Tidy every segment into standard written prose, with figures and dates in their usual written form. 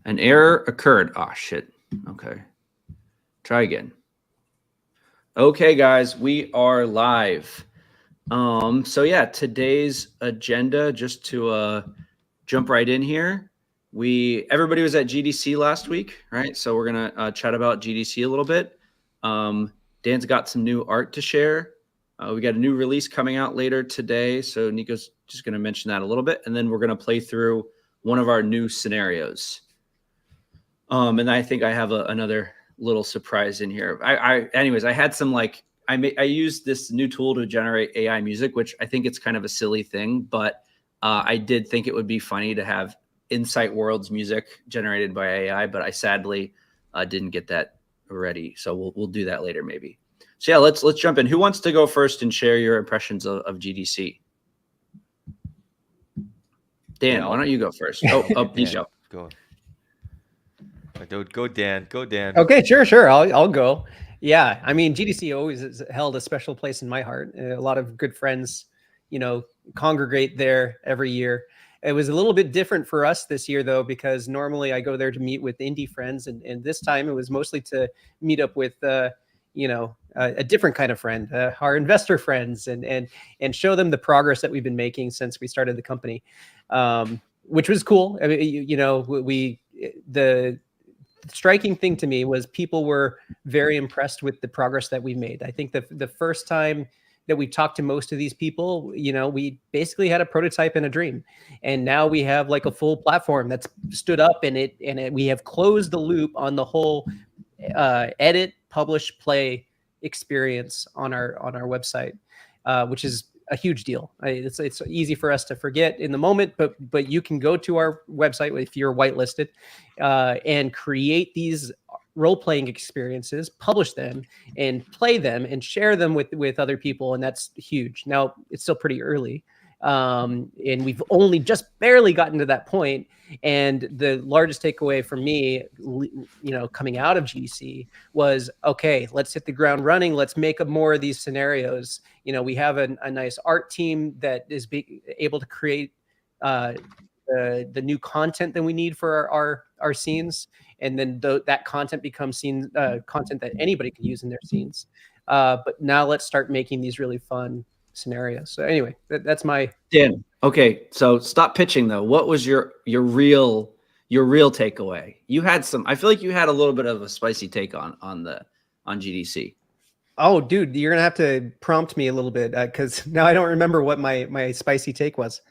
An error occurred. Oh, shit. Okay. Try again. Okay, guys, we are live. So yeah, today's agenda, just to jump right in here. Everybody was at GDC last week, right? So we're gonna chat about GDC a little bit. Dan's got some new art to share. We got a new release coming out later today, so Nico's just gonna mention that a little bit, and then we're gonna play through one of our new scenarios. And I think I have another little surprise in here. Anyways, I had some I used this new tool to generate AI music, which I think it's kind of a silly thing, but I did think it would be funny to have Insight World's music generated by AI, but I sadly didn't get that ready. So we'll do that later maybe. So yeah, let's jump in. Who wants to go first and share your impressions of GDC? Dan, why don't you go first? Oh, you go. Go. Go, Dan. Go, Dan. Okay, sure. I'll go. Yeah, I mean, GDC always has held a special place in my heart. A lot of good friends, congregate there every year. It was a little bit different for us this year, though, because normally I go there to meet with indie friends, and this time it was mostly to meet up with, a different kind of friend, our investor friends, and show them the progress that we've been making since we started the company, which was cool. I mean, the striking thing to me was people were very impressed with the progress that we made. I think the first time that we talked to most of these people, we basically had a prototype and a dream, and now we have like a full platform that's stood up, and we have closed the loop on the whole edit, publish, play experience on our website, which is a huge deal. It's easy for us to forget in the moment, but you can go to our website if you're whitelisted and create these role-playing experiences, publish them and play them and share them with other people, and that's huge. Now it's still pretty early, and we've only just barely gotten to that point. And the largest takeaway for me, coming out of GDC was, okay, let's hit the ground running. Let's make more of these scenarios. We have a nice art team that is able to create the new content that we need for our scenes. And then that content becomes content that anybody can use in their scenes. But now let's start making these really fun scenarios. So anyway, that's my Dan. Okay, so stop pitching though. What was your real takeaway? You had I feel like you had a little bit of a spicy take on GDC. Oh, dude, you're gonna have to prompt me a little bit because now I don't remember what my spicy take was.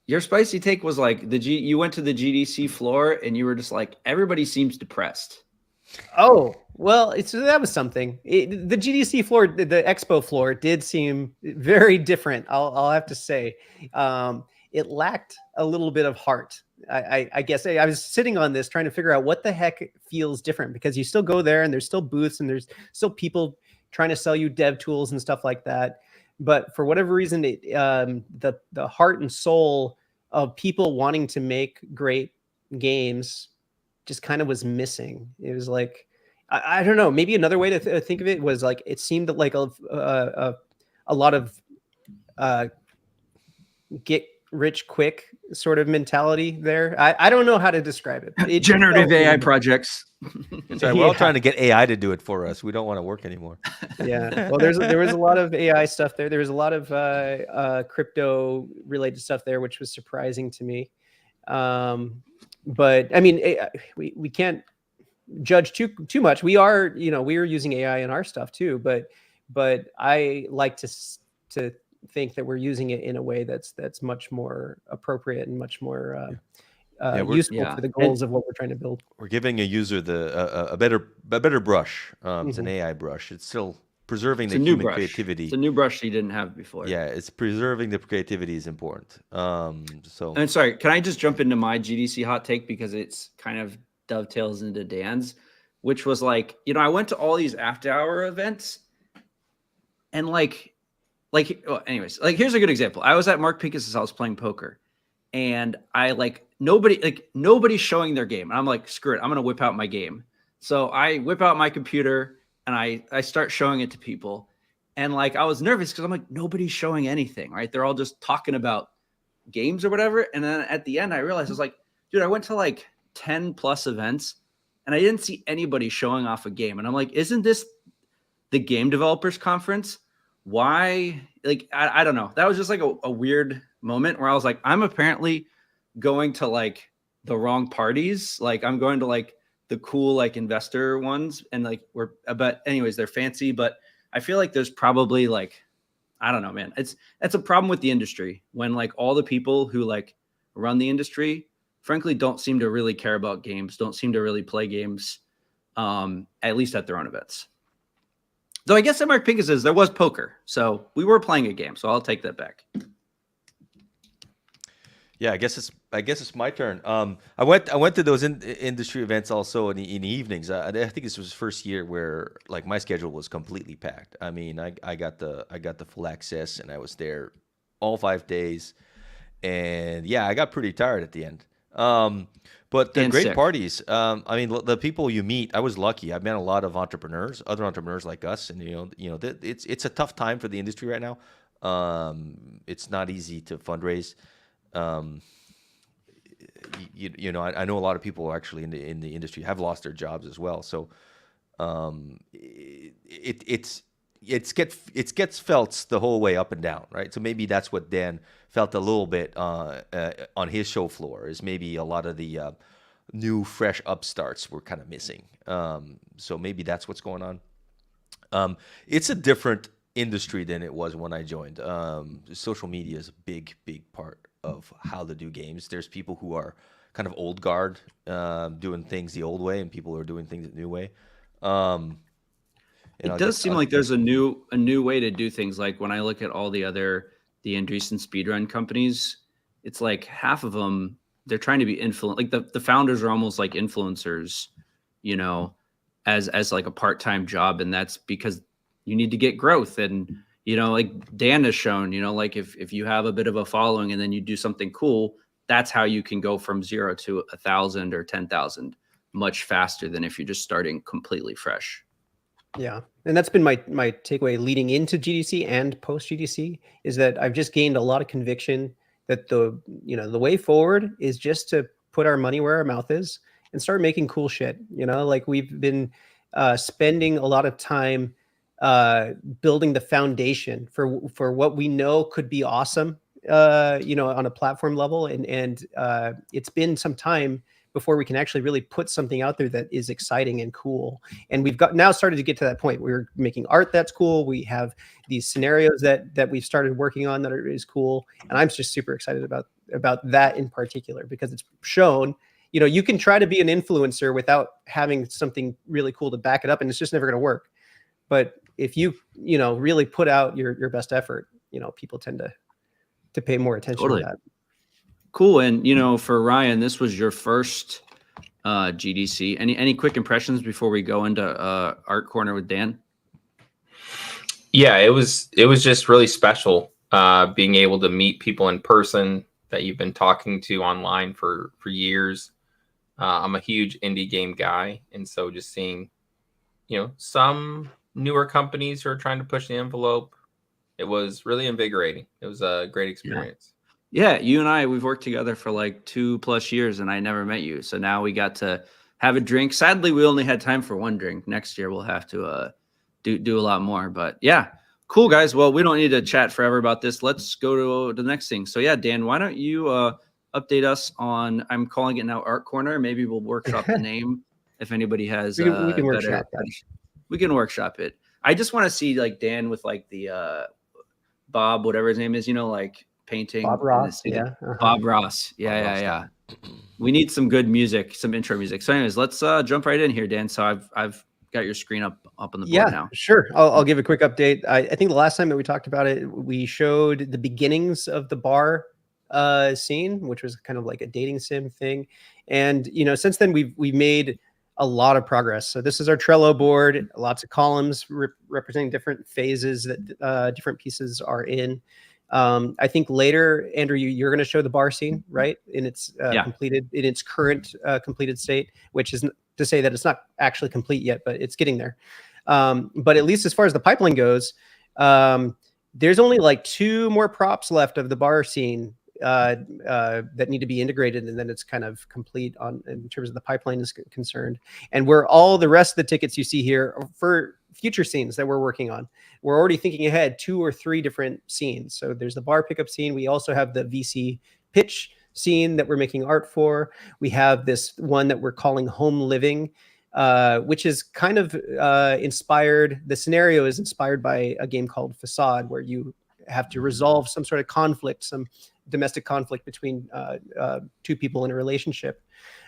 Your spicy take was like you went to the GDC floor and you were just like, everybody seems depressed. Oh, well, that was something. The GDC floor, the expo floor, did seem very different. I'll have to say, it lacked a little bit of heart. I guess I was sitting on this trying to figure out what the heck feels different, because you still go there and there's still booths and there's still people trying to sell you dev tools and stuff like that. But for whatever reason, the heart and soul of people wanting to make great games just kind of was missing. It was like, I don't know, maybe another way to think of it was like, it seemed like a lot of get rich quick sort of mentality there. I don't know how to describe it. Generative AI projects. Sorry, we're all trying to get AI to do it for us. We don't want to work anymore. Yeah. Well, there was a lot of AI stuff there. There was a lot of crypto related stuff there, which was surprising to me. But I mean, we can't judge too much. We are using AI in our stuff too, but I like to think that we're using it in a way that's much more appropriate and much more useful for the goals of what we're trying to build. We're giving a user a better brush. It's an AI brush. It's still preserving the human creativity. It's a new brush you didn't have before. Yeah, it's preserving the creativity is important. And sorry, can I just jump into my GDC hot take, because it's kind of dovetails into Dan's, which was like, I went to all these after hour events, and anyways, here's a good example. I was at Mark Pincus's house playing poker, and nobody's showing their game. And I'm like, screw it, I'm gonna whip out my game. So I whip out my computer and I start showing it to people. And I was nervous because I'm like, nobody's showing anything, right? They're all just talking about games or whatever. And then at the end, I realized, I was like, dude, I went to 10 plus events, and I didn't see anybody showing off a game. And I'm like, isn't this the game developers conference? Why? Like, I don't know. That was just like a weird moment where I was like, I'm apparently going to like the wrong parties. Like, I'm going to like the cool like investor ones, and like but anyways, they're fancy, but I feel like there's probably like, I don't know, man. That's a problem with the industry when like all the people who like run the industry, frankly, don't seem to really care about games, don't seem to really play games, at least at their own events. Though I guess at Mark Pincus's there was poker, so we were playing a game. So I'll take that back. Yeah, I guess it's my turn. I went to those industry events also in the evenings. I think this was the first year where like my schedule was completely packed. I mean, I got the full access, and I was there all 5 days, and yeah, I got pretty tired at the end. But the great parties. I mean, the people you meet. I was lucky. I've met a lot of entrepreneurs, other entrepreneurs like us, and it's a tough time for the industry right now. It's not easy to fundraise. I know a lot of people actually in the industry have lost their jobs as well. So it gets felt the whole way up and down, right? So maybe that's what Dan felt a little bit on his show floor, is maybe a lot of the new fresh upstarts were kind of missing. So maybe that's what's going on. It's a different industry than it was when I joined. Social media is a big part of how to do games. There's people who are kind of old guard, doing things the old way, and people who are doing things the new way. It does seem like there's a new way to do things. Like when I look at all the Andreessen speedrun companies, it's like half of them, they're trying to be like the founders are almost like influencers, as like a part-time job. And that's because you need to get growth. And, like Dan has shown, like if you have a bit of a following and then you do something cool, that's how you can go from 0 to 1,000 or 10,000 much faster than if you're just starting completely fresh. Yeah. And that's been my takeaway leading into GDC and post GDC, is that I've just gained a lot of conviction that the way forward is just to put our money where our mouth is and start making cool shit. Like we've been spending a lot of time building the foundation for what we know could be awesome, on a platform level. And it's been some time before we can actually really put something out there that is exciting and cool. And we've now started to get to that point. We're making art that's cool. We have these scenarios that we've started working on that is cool. And I'm just super excited about that in particular, because it's shown, you can try to be an influencer without having something really cool to back it up, and it's just never going to work. But if you really put out your best effort, people tend to pay more attention to that. Cool. And for Ryan, this was your first GDC. Any quick impressions before we go into Art Corner with Dan? Yeah, it was just really special being able to meet people in person that you've been talking to online for years. I'm a huge indie game guy, and so just seeing some newer companies who are trying to push the envelope, it was really invigorating. It was a great experience. Yeah, you and I, we've worked together for like 2+ years, and I never met you. So now we got to have a drink. Sadly, we only had time for one drink. Next year, we'll have to do a lot more. But yeah, cool, guys. Well, we don't need to chat forever about this. Let's go to the next thing. So yeah, Dan, why don't you update us on, I'm calling it now Art Corner. Maybe we'll workshop the name if anybody has. We can workshop that. We can workshop it. I just want to see like Dan with like the Bob, whatever his name is, like painting. Bob Ross. Yeah. Uh-huh. Bob Ross. Yeah. We need some good music, some intro music. So anyways, let's jump right in here, Dan. So I've got your screen up on the board now. Sure. I'll give a quick update. I think the last time that we talked about it, we showed the beginnings of the bar scene, which was kind of like a dating sim thing. And, since then we've made a lot of progress. So this is our Trello board, lots of columns representing different phases that different pieces are in. I think later, Andrew, you're going to show the bar scene, right? In its current completed state, which is to say that it's not actually complete yet, but it's getting there. But at least as far as the pipeline goes, there's only like 2 more props left of the bar scene that need to be integrated, and then it's kind of complete on in terms of the pipeline is concerned. And where all the rest of the tickets you see here are for future scenes that we're working on. We're already thinking ahead 2 or 3 different scenes. So there's the bar pickup scene. We also have the VC pitch scene that we're making art for. We have this one that we're calling Home Living, which is kind of inspired. The scenario is inspired by a game called Facade, where you have to resolve some sort of conflict, some domestic conflict between 2 people in a relationship.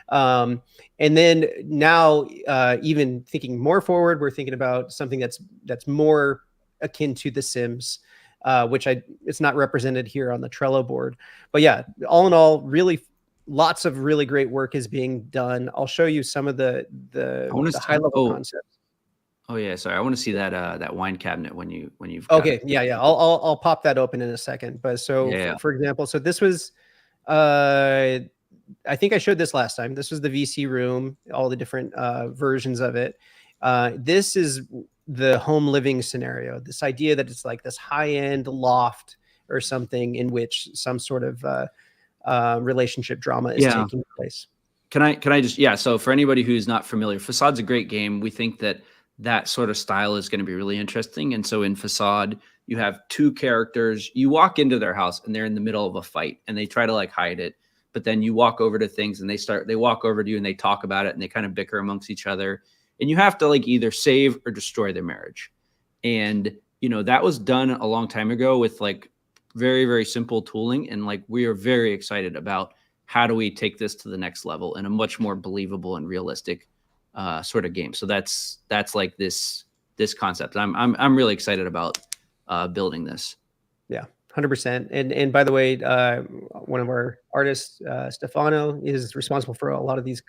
And then now, even thinking more forward, we're thinking about something that's more akin to The Sims, which it's not represented here on the Trello board. But yeah, all in all, really lots of really great work is being done. I'll show you some of the high level concepts. Oh yeah, sorry. I want to see that wine cabinet when you've okay. Yeah. I'll pop that open in a second. But so yeah. for example, so this was I think I showed this last time. This was the VC room, all the different versions of it. This is the home living scenario. This idea that it's like this high-end loft or something in which some sort of relationship drama is taking place. Can I just, so for anybody who's not familiar, Facade's a great game. We think that sort of style is going to be really interesting. And so in Facade, you have 2 characters. You walk into their house and they're in the middle of a fight and they try to like hide it. But then you walk over to things and they walk over to you and they talk about it and they kind of bicker amongst each other. And you have to like either save or destroy their marriage. And, that was done a long time ago with like very, very simple tooling. And like, we are very excited about how do we take this to the next level in a much more believable and realistic sort of game. So that's like this concept. I'm really excited about building this. Yeah, 100%. And by the way, one of our artists, Stefano, is responsible for a lot of these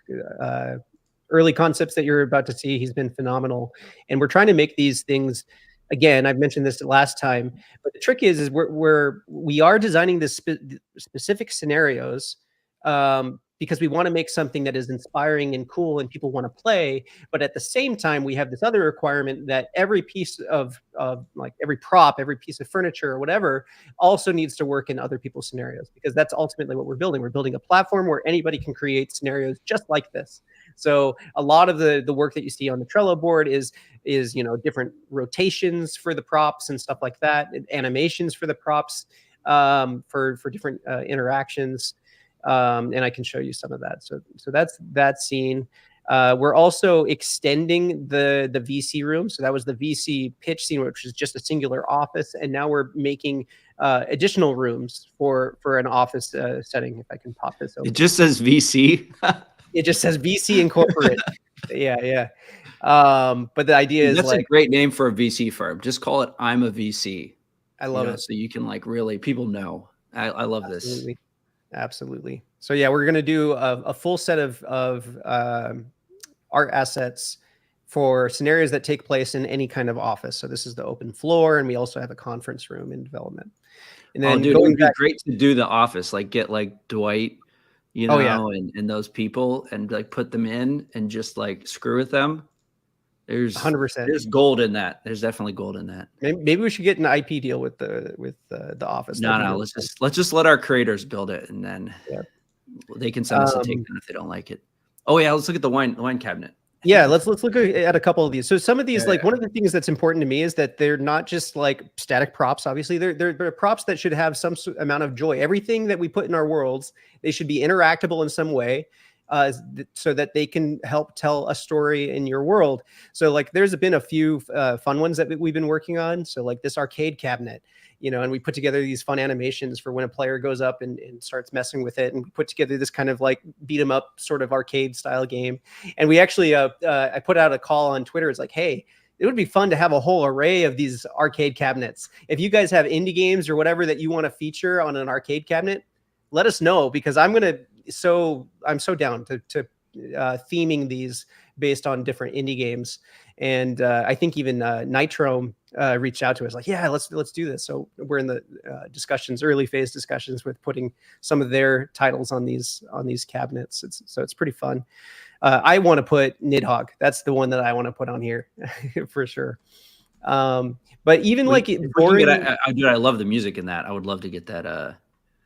early concepts that you're about to see. He's been phenomenal. And we're trying to make these things, again, I've mentioned this last time, but the trick is we are designing this specific scenarios because we want to make something that is inspiring and cool and people want to play. But at the same time, we have this other requirement that every piece of like every prop, every piece of furniture or whatever also needs to work in other people's scenarios, because that's ultimately what we're building. We're building a platform where anybody can create scenarios just like this. So a lot of the work that you see on the Trello board is different rotations for the props and stuff like that, and animations for the props for different interactions. And I can show you some of that. So that's that scene. We're also extending the VC room. So that was the VC pitch scene, which is just a singular office. And now we're making additional rooms for an office setting. If I can pop this open. It just says VC. It just says VC Incorporated. Yeah. But the idea is that's like a great name for a VC firm. Just call it I'm a VC. I love it. So you can like really people know. I love this. Absolutely. So yeah, we're going to do a full set of art assets for scenarios that take place in any kind of office. So this is the open floor, and we also have a conference room in development. And then it would be great to do the office, like get like Dwight, and those people, and like put them in and just like screw with them. There's 100%. There's gold in that. There's definitely gold in that. Maybe we should get an IP deal with the office. No. Let's just let our creators build it, and then they can send us a takedown if they don't like it. Oh yeah, let's look at the wine cabinet. Yeah, let's look at a couple of these. So some of these, one of the things that's important to me is that they're not just like static props. Obviously, they're props that should have some amount of joy. Everything that we put in our worlds, they should be interactable in some way, so that they can help tell a story in your world. So like, there's been a few fun ones that we've been working on. So like this arcade cabinet, and we put together these fun animations for when a player goes up and starts messing with it, and we put together this kind of like beat 'em up sort of arcade style game. And we actually, I put out a call on Twitter. It's like, hey, it would be fun to have a whole array of these arcade cabinets. If you guys have indie games or whatever that you want to feature on an arcade cabinet, let us know, because I'm so down to theming these based on different indie games. And I think even Nitro reached out to us like, yeah, let's do this. So we're in the early phase discussions with putting some of their titles on these cabinets. It's pretty fun. I want to put Nidhogg. That's the one that I want to put on here for sure. But even boring. I love the music in that. I would love to get that.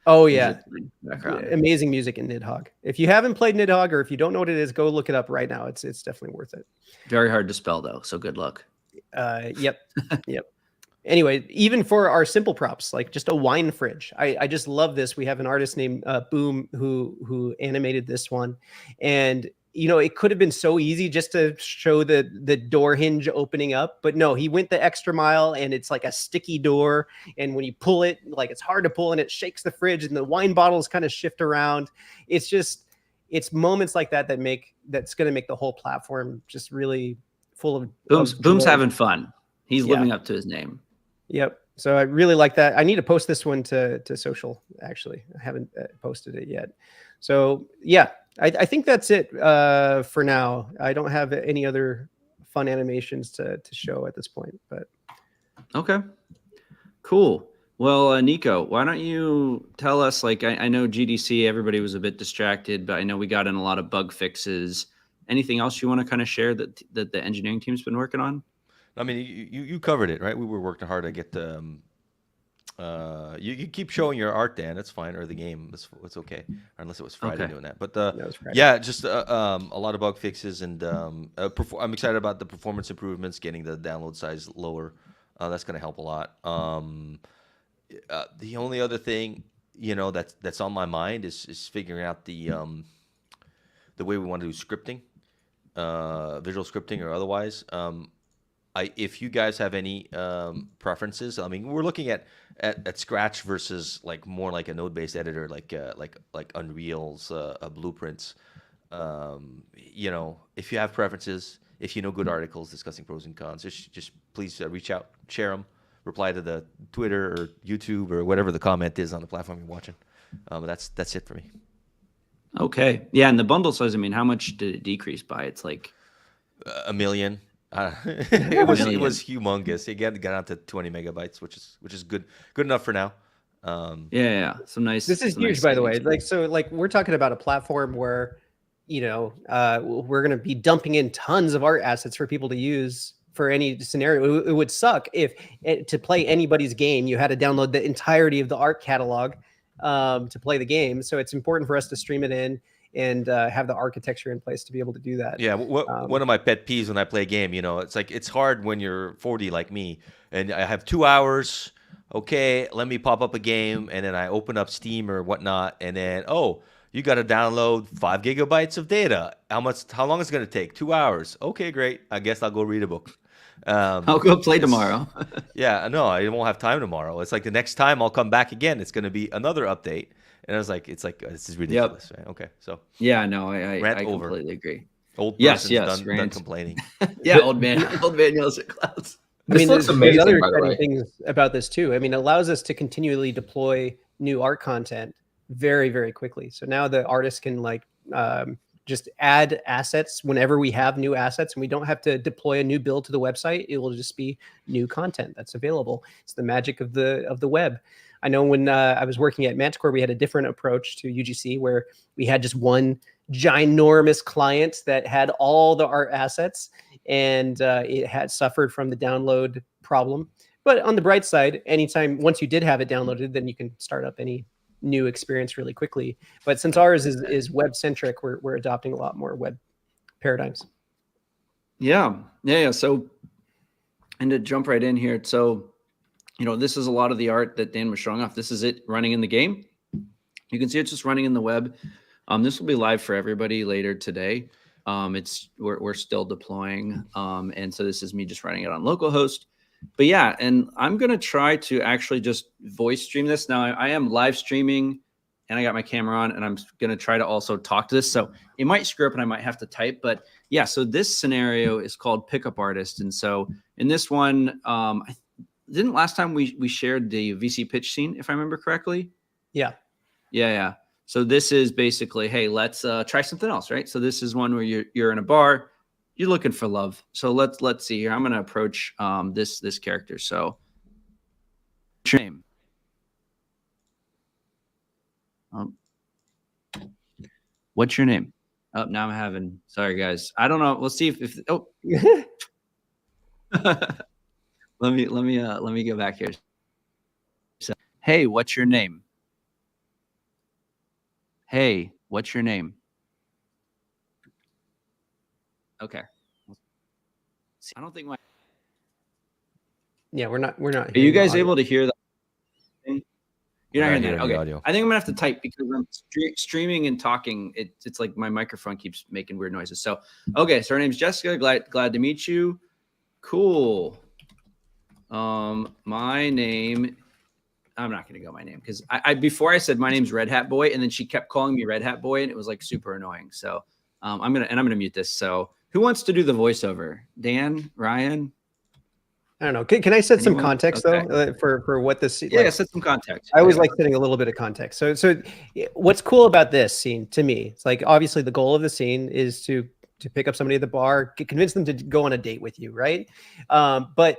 Oh yeah, music in the background. amazing music in Nidhogg. If you haven't played Nidhogg, or if you don't know what it is, go look it up right now. It's definitely worth it. Very hard to spell though, so good luck. Yep, yep. Anyway, even for our simple props, like just a wine fridge, I just love this. We have an artist named Boom who animated this one, and it could have been so easy just to show the door hinge opening up, but no, he went the extra mile, and it's like a sticky door, and when you pull it, like it's hard to pull, and it shakes the fridge, and the wine bottles kind of shift around. It's moments like that's going to make the whole platform just really full of Boom's joy. having fun. He's living up to his name. Yep. So I really like that. I need to post this one to social. Actually, I haven't posted it yet. So yeah, I think that's it for now. I don't have any other fun animations to show at this point. But okay, cool. Well, Nico, why don't you tell us? Like, I know GDC, everybody was a bit distracted, but I know we got in a lot of bug fixes. Anything else you want to kind of share that the engineering team's been working on? I mean, you covered it, right? We were working hard to get the. You keep showing your art, Dan. That's fine, or the game. It's okay, unless it was Friday doing that. But yeah, just a lot of bug fixes, and I'm excited about the performance improvements, getting the download size lower. That's going to help a lot. The only other thing that's on my mind is figuring out the way we want to do scripting, visual scripting or otherwise. If you guys have any preferences, I mean, we're looking at Scratch versus more like a node-based editor, like Unreal's blueprints. If you have preferences, if you know good articles discussing pros and cons, just please reach out, share them, reply to the Twitter or YouTube or whatever the comment is on the platform you're watching. That's it for me. Okay, yeah, and the bundle size. I mean, how much did it decrease by? It's like 1 million. It was humongous. It got down to 20 megabytes, which is good enough for now. Yeah, some nice. This is huge, by the way. We're talking about a platform where we're going to be dumping in tons of art assets for people to use for any scenario. It would suck if to play anybody's game you had to download the entirety of the art catalog to play the game. So it's important for us to stream it in and have the architecture in place to be able to do that. Yeah, one of my pet peeves when I play a game, it's hard when you're 40 like me, and I have 2 hours. Okay, let me pop up a game, and then I open up Steam or whatnot, and then you got to download 5 gigabytes of data. How long is it going to take? 2 hours. Okay, great. I guess I'll go read a book. I'll go play tomorrow. Yeah, no, I won't have time tomorrow. It's like the next time I'll come back again, it's going to be another update. And I was like, this is ridiculous. Yep. Right? Okay, so yeah, no, I completely agree. Old person's done complaining. Yeah, old man yells at clouds. This looks amazing. There's other exciting things about this too. I mean, it allows us to continually deploy new art content very, very quickly. So now the artist can just add assets whenever we have new assets, and we don't have to deploy a new build to the website. It will just be new content that's available. It's the magic of the web. I know when I was working at Manticore, we had a different approach to UGC where we had just one ginormous client that had all the art assets, and it had suffered from the download problem. But on the bright side, once you did have it downloaded, then you can start up any new experience really quickly. But since ours is web centric, we're adopting a lot more web paradigms. Yeah. So, and to jump right in here, so this is a lot of the art that Dan was showing off. This is it running in the game. You can see it's just running in the web. This will be live for everybody later today. We're still deploying, and so this is me just running it on localhost. But yeah, and I'm gonna try to actually just voice stream this. Now I am live streaming, and I got my camera on, and I'm gonna try to also talk to this. So it might screw up, and I might have to type. But yeah, so this scenario is called Pickup Artist, and so in this one, didn't last time we shared the VC pitch scene, if I remember correctly? Yeah. So this is basically, hey, let's try something else, right? So this is one where you're in a bar, you're looking for love. So let's see here. I'm going to approach this character. So, what's your name? What's your name? Oh, now I'm having. Sorry, guys. I don't know. We'll see if. Oh. Let me go back here. So, hey, what's your name? Hey, what's your name? Okay. I don't think my. Yeah, we're not. Are you guys able to hear that thing? You're We're not not hearing that. hearing the Okay. audio. I think I'm gonna have to type because I'm streaming and talking. It's like my microphone keeps making weird noises. So okay, so her name's Jessica. Glad to meet you. Cool. My name. I'm not gonna go my name because I before I said my name's Red Hat Boy, and then she kept calling me Red Hat Boy, and it was like super annoying. So I'm gonna mute this. So who wants to do the voiceover? Dan, Ryan? I don't know. Can I set some Anyone? context Okay. though for what this? Yeah, set some context. I always like setting a little bit of context. So what's cool about this scene to me? It's like obviously the goal of the scene is to pick up somebody at the bar, convince them to go on a date with you, right? But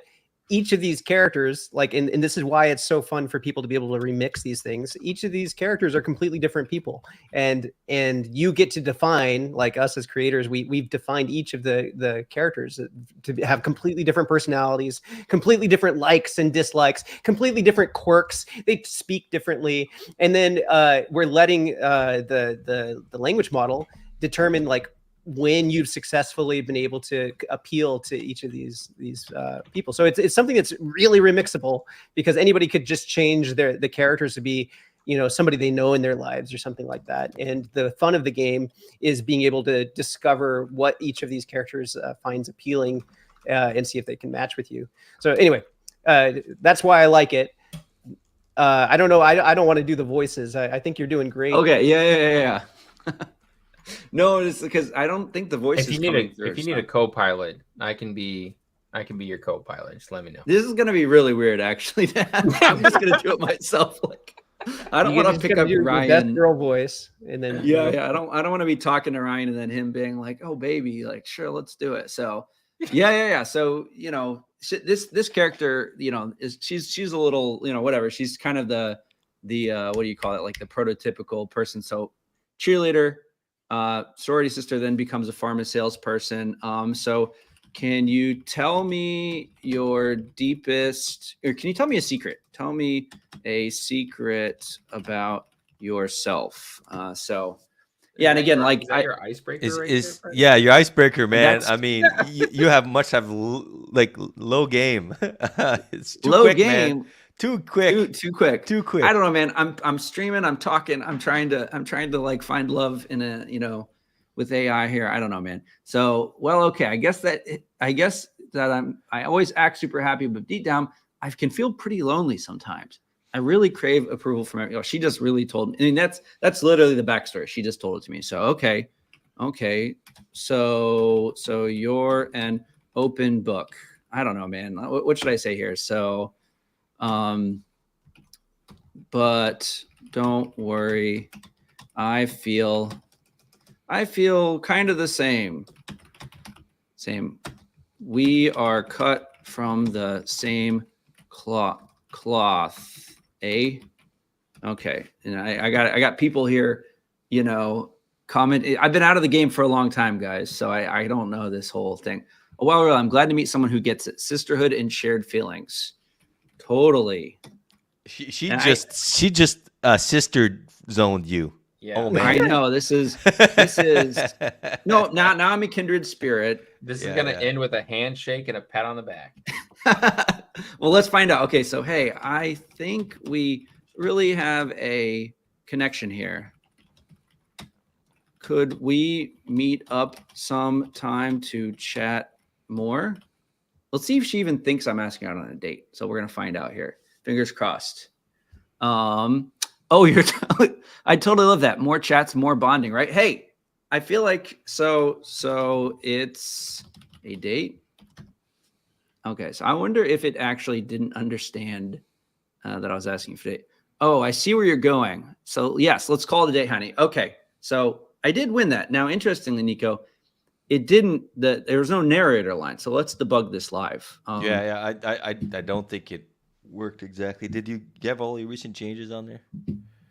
each of these characters, like, and this is why it's so fun for people to be able to remix these things. Each of these characters are completely different people, and you get to define, like us as creators, we've defined each of the characters to have completely different personalities, completely different likes and dislikes, completely different quirks. They speak differently, and then we're letting the language model determine like when you've successfully been able to appeal to each of these people. So it's something that's really remixable because anybody could just change the characters to be, you know, somebody they know in their lives or something like that. And the fun of the game is being able to discover what each of these characters finds appealing and see if they can match with you. So anyway, that's why I like it. I don't know. I don't want to do the voices. I think you're doing great. Okay. Yeah. No, it's because I don't think the voice If is you need coming through. if you need a co-pilot, I can be your co-pilot. Just let me know. This is gonna be really weird, actually. I'm just gonna do it myself. Like, I don't want to pick up your best Ryan. girl voice, and then Yeah. I don't want to be talking to Ryan and then him being like, "Oh, baby, like, sure, let's do it." So, yeah. So, you know, this character, you know, she's a little, you know, whatever. She's kind of the what do you call it? Like the prototypical person. So, cheerleader. Sorority sister then becomes a pharma salesperson. So can you tell me your deepest, or can you tell me a secret? Tell me a secret about yourself. So yeah, and again, like your icebreaker yeah, your icebreaker, man. That's- I mean, you have like low game. It's too low quick, game. man. Too quick. Too quick. Too quick. I don't know, man. I'm streaming. I'm talking. I'm trying to like find love in a, you know, with AI here. I don't know, man. So, well, okay. I guess that I always act super happy, but deep down, I can feel pretty lonely sometimes. I really crave approval from everyone. She just really told me. I mean, that's literally the backstory. She just told it to me. So, okay. So you're an open book. I don't know, man. What should I say here? So, but don't worry. I feel kind of the same. We are cut from the same cloth. Eh? Okay. And I got people here, you know, comment. I've been out of the game for a long time, guys. So I don't know this whole thing. Oh, well, I'm glad to meet someone who gets it. Sisterhood and shared feelings. Totally. She just sister zoned you. Yeah. Oh man. I know this is no, now I'm a kindred spirit. This is gonna end with a handshake and a pat on the back. Well, let's find out. Okay, so hey, I think we really have a connection here. Could we meet up sometime to chat more? Let's see if she even thinks I'm asking out on a date. So we're gonna find out here. Fingers crossed. Oh, I totally love that. More chats, more bonding, right? Hey, I feel like so it's a date. Okay, so I wonder if it actually didn't understand that I was asking for date. Oh, I see where you're going. So yes, let's call it a date, honey. Okay, so I did win that. Now, interestingly, Nico, it didn't. There was no narrator line. So let's debug this live. I don't think it worked exactly. Did you have all your recent changes on there?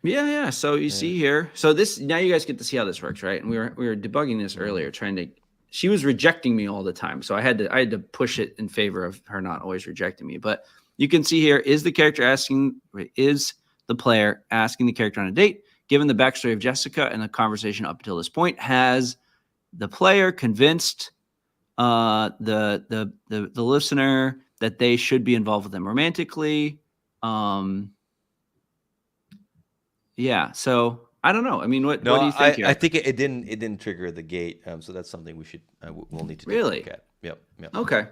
Yeah. So you see here. So this now you guys get to see how this works, right? And we were debugging this earlier, trying to. She was rejecting me all the time, so I had to push it in favor of her not always rejecting me. But you can see here: is the player asking the character on a date? Given the backstory of Jessica and the conversation up until this point, has the player convinced the listener that they should be involved with them romantically? Yeah. So I don't know. I mean, what do you think here? I think it didn't trigger the gate. So that's something we'll need to take a Really? look at. Yep. Okay.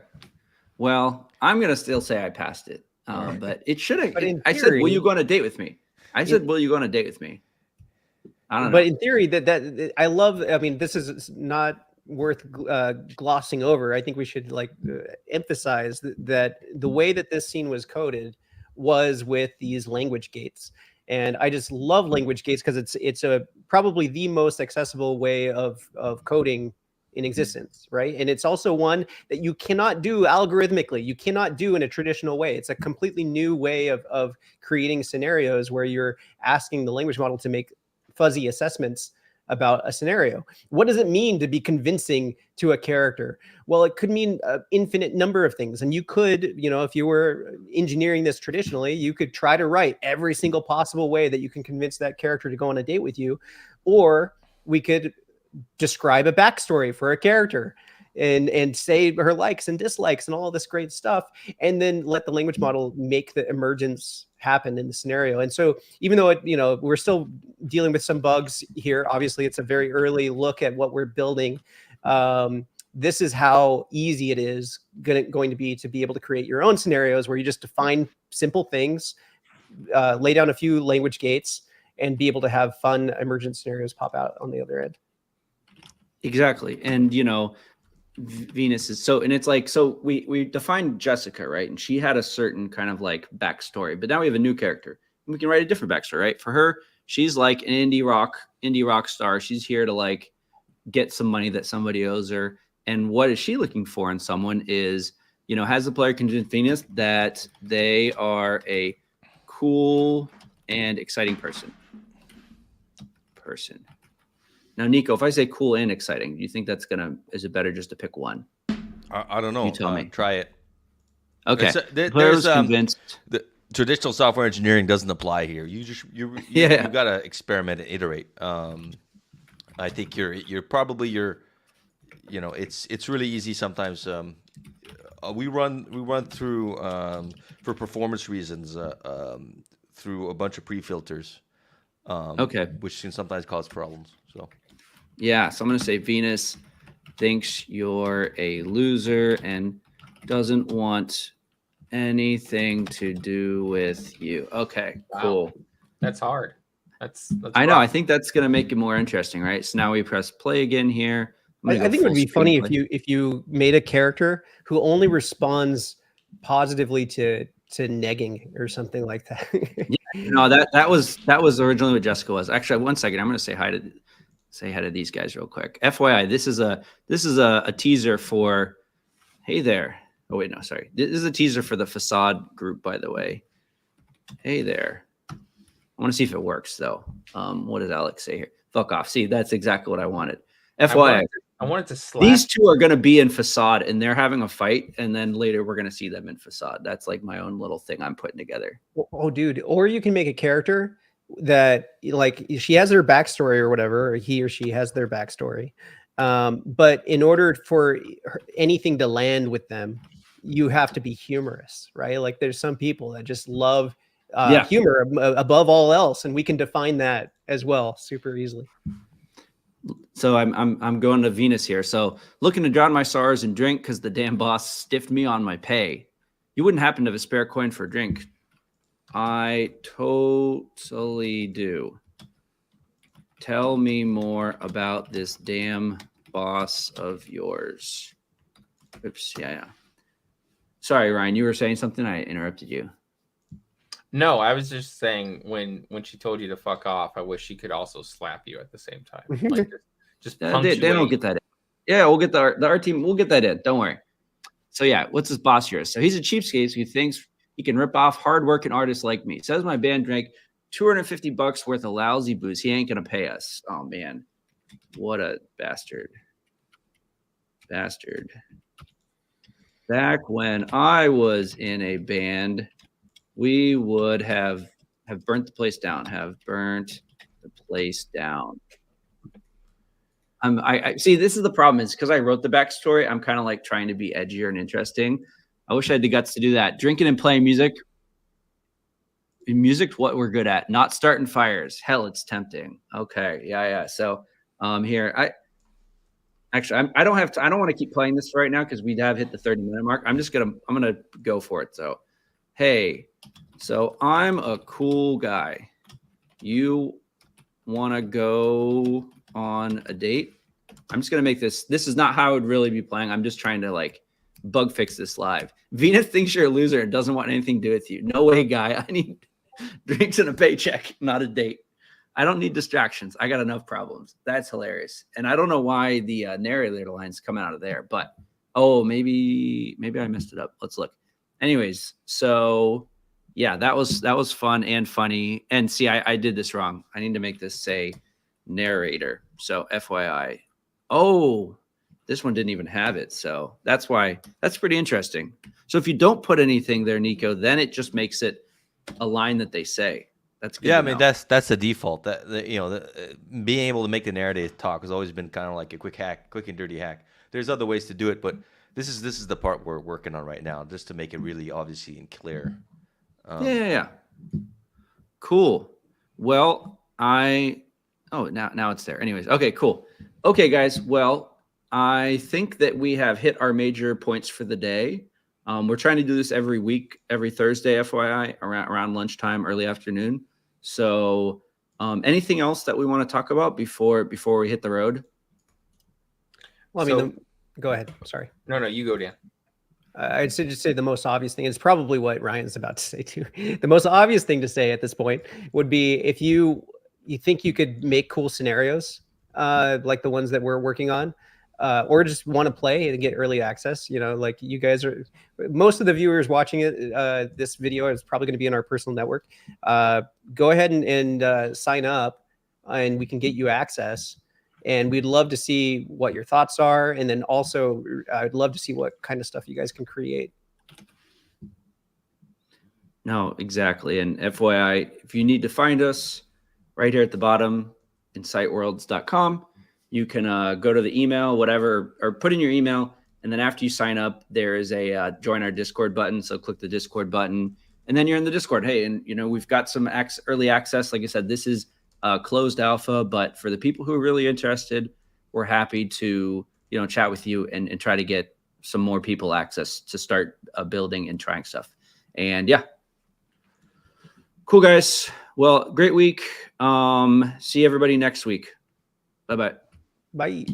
Well, I'm gonna still say I passed it, but it should have. But in I said, "Will you theory- go on a date with me?" I said, "Will you go on a date with me?" I don't know. But in theory, that I love. I mean, this is not worth glossing over. I think we should emphasize that the way that this scene was coded was with these language gates, and I just love language gates because it's probably the most accessible way of coding in existence, right? And it's also one that you cannot do algorithmically. You cannot do in a traditional way. It's a completely new way of creating scenarios where you're asking the language model to make fuzzy assessments about a scenario. What does it mean to be convincing to a character? Well, it could mean an infinite number of things. And you could, if you were engineering this traditionally, you could try to write every single possible way that you can convince that character to go on a date with you. Or we could describe a backstory for a character and say her likes and dislikes and all this great stuff, and then let the language model make the emergence happen in the scenario. And so even though we're still dealing with some bugs here, obviously it's a very early look at what we're building. This is how easy it is going to be able to create your own scenarios where you just define simple things, lay down a few language gates, and be able to have fun emergent scenarios pop out on the other end. Exactly. And Venus is so we defined Jessica, right? And she had a certain kind of backstory, but now we have a new character and we can write a different backstory, right? For her, she's like an indie rock star. She's here to get some money that somebody owes her. And what is she looking for in someone is, has the player convinced Venus that they are a cool and exciting person. Now, Nico, if I say cool and exciting, do you think is it better just to pick one? I don't know. You tell me. Try it. Okay. There's convinced. The traditional software engineering doesn't apply here. You got to experiment and iterate. I think it's really easy sometimes. We run through for performance reasons through a bunch of pre-filters. Which can sometimes cause problems. So. Yeah, so I'm going to say Venus thinks you're a loser and doesn't want anything to do with you. Okay, Wow. Cool. That's hard. That's I know. rough. I think that's going to make it more interesting, right? So now we press play again here. I think it would be funny if you made a character who only responds positively to negging or something like that. No, that was originally what Jessica was. Actually, one second. I'm going to say hi to these guys real quick. FYI, this is a teaser for. Hey there. Oh wait, no, sorry. This is a teaser for the Facade group, by the way. Hey there. I want to see if it works though. What does Alex say here? Fuck off. See, that's exactly what I wanted. FYI. I wanted to slap. These two are going to be in Facade, and they're having a fight, and then later we're going to see them in Facade. That's my own little thing I'm putting together. Oh, dude! Or you can make a character that she has her backstory or whatever, or he or she has their backstory. But in order for anything to land with them, you have to be humorous, right? There's some people that just love humor above all else, and we can define that as well super easily. So I'm going to Venus here. So looking to drown my sorrows and drink because the damn boss stiffed me on my pay. You wouldn't happen to have a spare coin for a drink? I totally do. Tell me more about this damn boss of yours. Oops. Yeah. Sorry, Ryan. You were saying something. I interrupted you. No, I was just saying when she told you to fuck off, I wish she could also slap you at the same time. Just they don't get that in. Yeah, we'll get the art team. We'll get that in. Don't worry. So yeah, what's this boss here? So he's a cheapskate who thinks he can rip off hardworking artists like me. Says my band drank $250 worth of lousy booze. He ain't gonna pay us. Oh man, what a bastard. Back when I was in a band, we would have burnt the place down. Have burnt the place down. I see. This is the problem, is because I wrote the backstory. I'm kind of like trying to be edgier and interesting. I wish I had the guts to do that. Drinking and playing music. Music's what we're good at. Not starting fires. Hell, it's tempting. Okay, yeah. So, here I don't have to. I don't want to keep playing this right now because we have hit the 30-minute mark. I'm gonna go for it. So, hey, so I'm a cool guy. You want to go on a date? I'm just gonna make this. This is not how I would really be playing. I'm just trying to like bug fix this live. Venus thinks you're a loser and doesn't want anything to do with you. No way, guy. I need drinks and a paycheck, not a date. I don't need distractions. I got enough problems. That's hilarious. And I don't know why the narrator line's coming out of there, but oh, maybe I messed it up. Let's look. Anyways, so yeah, that was fun and funny. And see, I did this wrong. I need to make this say narrator. So FYI. Oh, this one didn't even have it. So that's why. That's pretty interesting. So if you don't put anything there, Nico, then it just makes it a line that they say. That's good. Yeah, I mean that's the default. Being able to make the narrative talk has always been kind of like a quick and dirty hack. There's other ways to do it, but this is the part we're working on right now, just to make it really obviously and clear. Yeah. Cool. Well, now it's there. Anyways, okay, cool. Okay, guys. Well, I think that we have hit our major points for the day. We're trying to do this every week, every Thursday, FYI, around lunchtime, early afternoon. So anything else that we want to talk about before we hit the road? Well, I mean, go ahead. Sorry. No, you go, Dan. I'd just say the most obvious thing is probably what Ryan's about to say too. The most obvious thing to say at this point would be if you think you could make cool scenarios like the ones that we're working on, or just want to play and get early access. Like you guys are, most of the viewers watching it, this video is probably going to be in our personal network. Go ahead and sign up, and we can get you access. And we'd love to see what your thoughts are. And then also, I'd love to see what kind of stuff you guys can create. No, exactly. And FYI, if you need to find us, right here at the bottom, insightworlds.com, you can go to the email, whatever, or put in your email. And then after you sign up, there is a join our Discord button. So click the Discord button, and then you're in the Discord. Hey, and we've got some early access. Like I said, this is closed alpha, but for the people who are really interested, we're happy to chat with you and try to get some more people access to start building and trying stuff. And yeah, cool, guys. Well, great week. See everybody next week. Bye-bye. Bye.